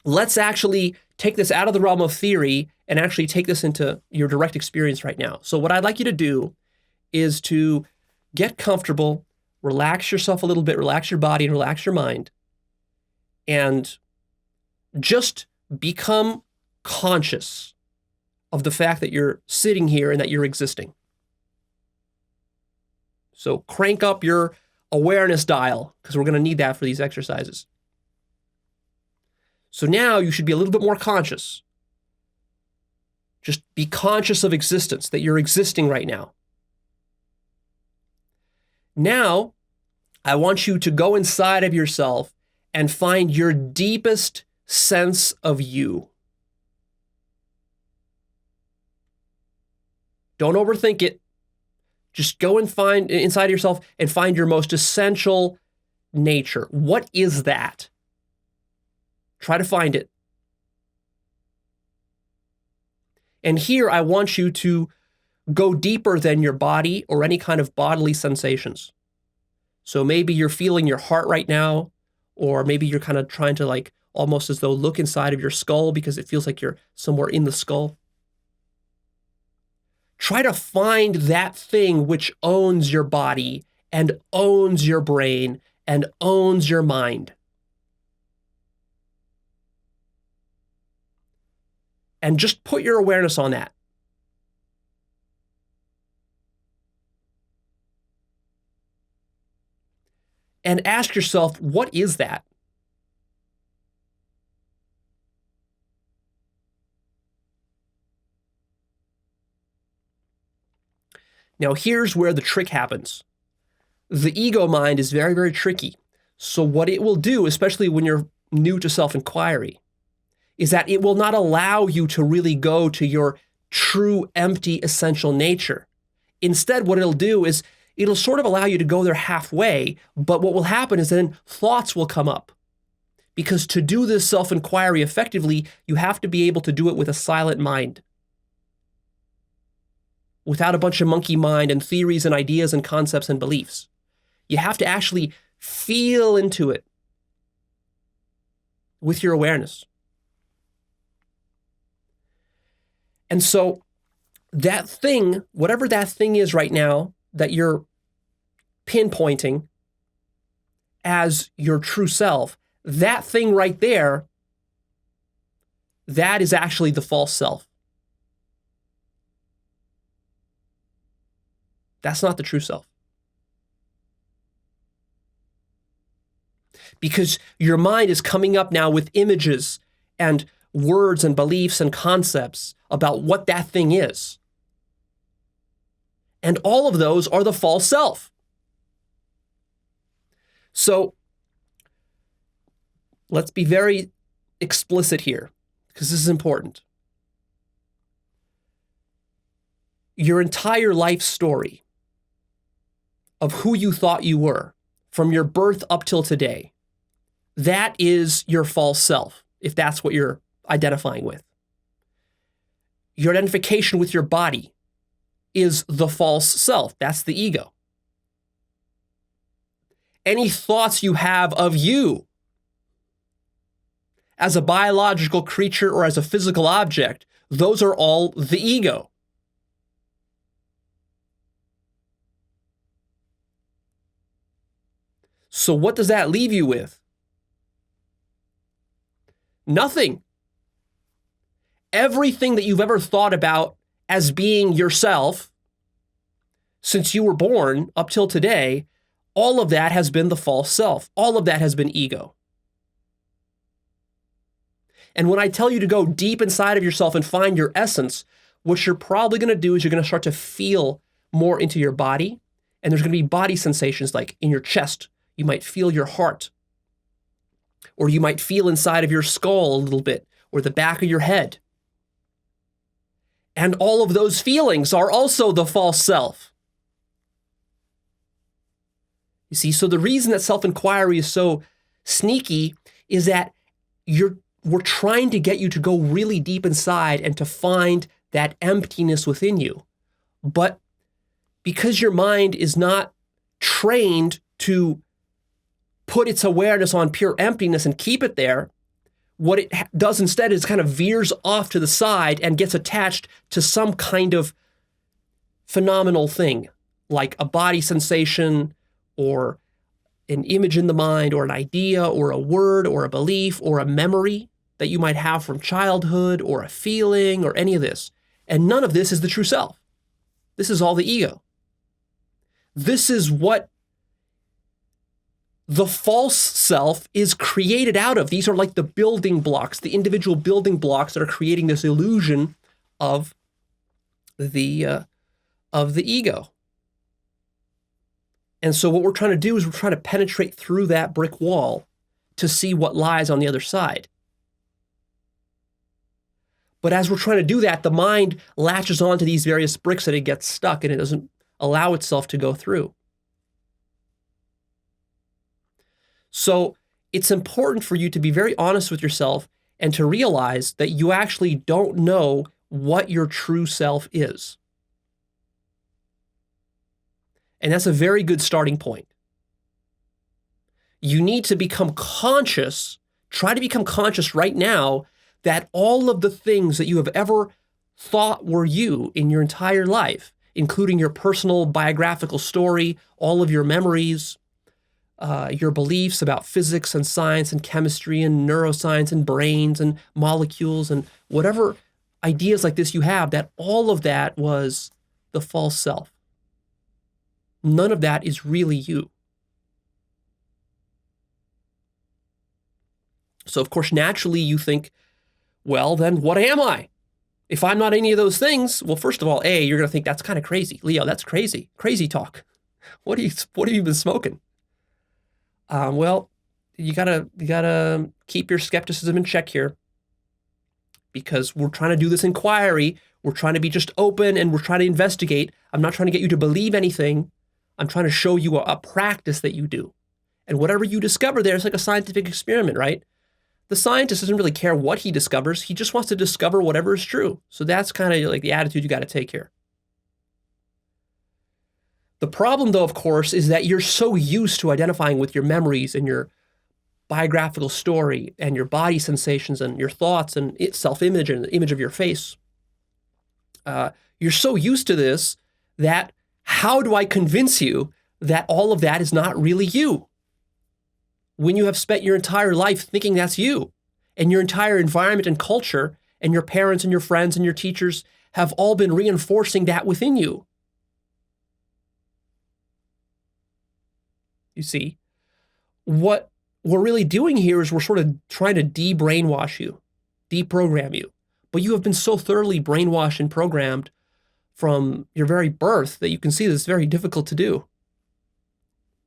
let's actually take this out of the realm of theory and actually take this into your direct experience right now. So what I'd like you to do is to get comfortable, relax yourself a little bit, relax your body and relax your mind, and just become conscious of the fact that you're sitting here and that you're existing. So crank up your awareness dial, because we're going to need that for these exercises. So now you should be a little bit more conscious. Just be conscious of existence, that you're existing right now. Now, I want you to go inside of yourself and find your deepest sense of you. Don't overthink it. Just go and find inside yourself and find your most essential nature. What is that? Try to find it. And here I want you to go deeper than your body or any kind of bodily sensations. So maybe you're feeling your heart right now, or maybe you're kind of trying to like almost as though look inside of your skull because it feels like you're somewhere in the skull. Try to find that thing which owns your body and owns your brain and owns your mind. And just put your awareness on that. And ask yourself, what is that? Now, here's where the trick happens. The ego mind is very, very tricky. So what it will do, especially when you're new to self-inquiry, is that it will not allow you to really go to your true, empty, essential nature. Instead, what it'll do is it'll sort of allow you to go there halfway, but what will happen is then thoughts will come up. Because to do this self-inquiry effectively, you have to be able to do it with a silent mind, without a bunch of monkey mind and theories and ideas and concepts and beliefs. You have to actually feel into it with your awareness. And so that thing, whatever that thing is right now that you're pinpointing as your true self, that thing right there, that is actually the false self. That's not the true self. Because your mind is coming up now with images and words and beliefs and concepts about what that thing is. And all of those are the false self. So let's be very explicit here, because this is important. Your entire life story of who you thought you were from your birth up till today, that is your false self, if that's what you're identifying with. Your identification with your body is the false self. That's the ego. Any thoughts you have of you as a biological creature or as a physical object, those are all the ego. So what does that leave you with? Nothing. Everything that you've ever thought about as being yourself since you were born up till today, all of that has been the false self. All of that has been ego. And when I tell you to go deep inside of yourself and find your essence, what you're probably going to do is you're going to start to feel more into your body, and there's going to be body sensations like in your chest. You might feel your heart, or you might feel inside of your skull a little bit, or the back of your head. And all of those feelings are also the false self. You see, so the reason that self-inquiry is so sneaky is that we're trying to get you to go really deep inside and to find that emptiness within you. But because your mind is not trained to put its awareness on pure emptiness and keep it there, what it does instead is kind of veers off to the side and gets attached to some kind of phenomenal thing, like a body sensation or an image in the mind or an idea or a word or a belief or a memory that you might have from childhood or a feeling or any of this. And none of this is the true self. This is all the ego. This is what the false self is created out of. These are like the building blocks, the individual building blocks that are creating this illusion of the ego. And so what we're trying to do is we're trying to penetrate through that brick wall to see what lies on the other side. But as we're trying to do that, the mind latches onto these various bricks and it gets stuck and it doesn't allow itself to go through. So it's important for you to be very honest with yourself and to realize that you actually don't know what your true self is. And that's a very good starting point. You need to become conscious, try to become conscious right now that all of the things that you have ever thought were you in your entire life, including your personal biographical story, all of your memories, your beliefs about physics and science and chemistry and neuroscience and brains and molecules and whatever ideas like this you have, that all of that was the false self. None of that is really you. So, of course, naturally you think, well, then what am I? If I'm not any of those things, well, first of all, you're going to think that's kind of crazy. Leo, that's crazy. Crazy talk. What have you been smoking? Well, you gotta keep your skepticism in check here, because we're trying to do this inquiry. We're trying to be just open and we're trying to investigate. I'm not trying to get you to believe anything. I'm trying to show you a practice that you do. And whatever you discover there is like a scientific experiment, right? The scientist doesn't really care what he discovers. He just wants to discover whatever is true. So that's kind of like the attitude you got to take here. The problem, though, of course, is that you're so used to identifying with your memories and your biographical story and your body sensations and your thoughts and self-image and the image of your face. You're so used to this that how do I convince you that all of that is not really you? When you have spent your entire life thinking that's you, and your entire environment and culture and your parents and your friends and your teachers have all been reinforcing that within you. You see, what we're really doing here is we're sort of trying to de-brainwash you, deprogram you. But you have been so thoroughly brainwashed and programmed from your very birth that you can see that it's very difficult to do.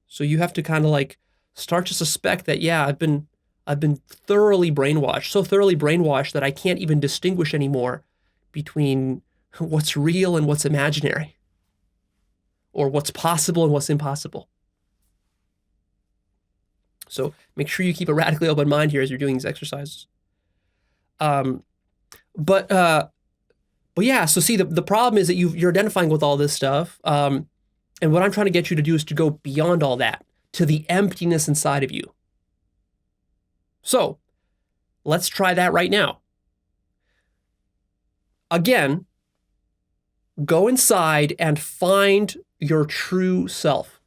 So you have to kind of like start to suspect that, yeah, I've been thoroughly brainwashed, so thoroughly brainwashed that I can't even distinguish anymore between what's real and what's imaginary, or what's possible and what's impossible. So make sure you keep a radically open mind here as you're doing these exercises. But yeah, so see, the problem is that you're identifying with all this stuff. And what I'm trying to get you to do is to go beyond all that, to the emptiness inside of you. So let's try that right now. Again, go inside and find your true self.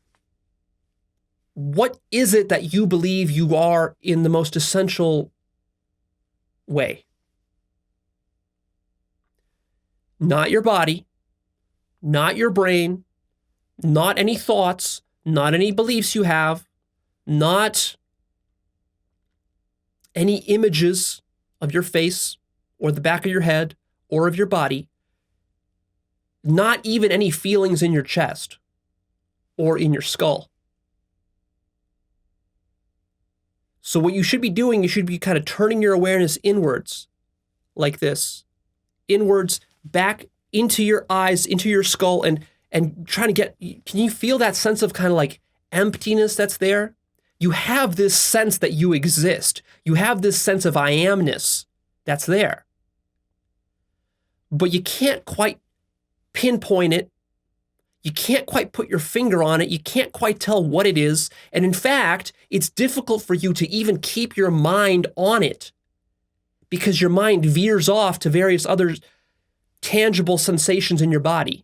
What is it that you believe you are in the most essential way? Not your body, not your brain, not any thoughts, not any beliefs you have, not any images of your face or the back of your head or of your body, not even any feelings in your chest or in your skull. So what you should be doing, you should be kind of turning your awareness inwards like this, inwards back into your eyes, into your skull, and trying to get, can you feel that sense of kind of like emptiness that's there? You have this sense that you exist. You have this sense of I amness that's there. But you can't quite pinpoint it. You can't quite put your finger on it. You can't quite tell what it is. And in fact, it's difficult for you to even keep your mind on it because your mind veers off to various other tangible sensations in your body.